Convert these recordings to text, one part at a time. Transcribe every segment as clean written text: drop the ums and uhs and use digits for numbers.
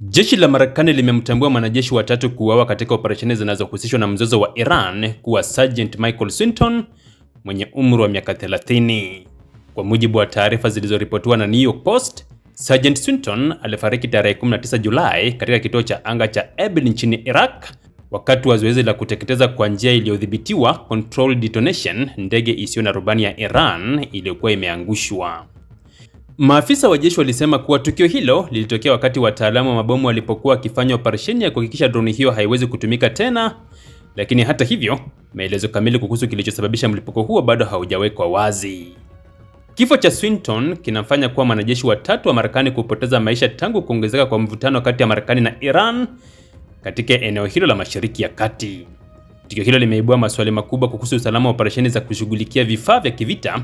Jeshi la Marekani limemtambua mwanajeshi wa tatu kuuawa katika operesheni zinazohusishwa na mzozo wa Iran kuwa Sergeant Michael Swinton mwenye umri wa miaka 30. Kwa mujibu wa taarifa zilizoripotiwa na New York Post, Sergeant Swinton alifariki tarehe 19 Julai katika kituo cha anga cha Erbil nchini Iraq wakati wa zoezi la kuteketeza kwa njia iliyodhibitiwa controlled detonation ndege isiyo na rubani ya Iran iliyokuwa imeangushwa. Maafisa wa jeshi walisema kuwa tukio hilo lilitokea wakati wataalamu wa mabomu walipokuwa wakifanya operesheni ya kuhakikisha droni hiyo haiwezi kutumika tena, lakini hata hivyo, maelezo kamili kuhusu kilichosababisha mlipuko huo bado haujawekwa wazi. Kifo cha Swinton kinamfanya kuwa mwanajeshi wa tatu wa Marekani kupoteza maisha tangu kuongezeka kwa mvutano kati ya Marekani na Iran katika eneo hilo la Mashariki ya Kati. Tukio hilo limeibua maswali makubwa kuhusu usalama wa operesheni za kushughulikia vifaa vya kivita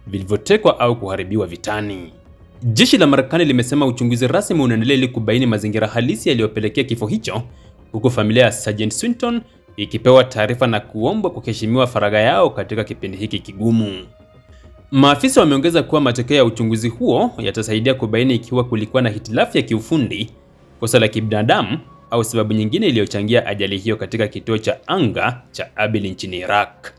vilivyotekwa au kuharibiwa vitani. Jeshi la Marekani limesema uchunguzi rasmi unaendelea ili kubaini mazingira halisi yaliyopelekea kifo hicho, huku familia ya Sergeant Swinton ikipewa taarifa na kuombwa kuheshimiwa faragha yao katika kipindi hiki kigumu. Maafisa wameongeza kuwa matokeo ya uchunguzi huo yatasaidia kubaini ikiwa kulikuwa na hitilafu ya kiufundi, kosa la kibinadamu au sababu nyingine iliyochangia ajali hiyo katika kituo cha anga cha Erbil nchini Iraq.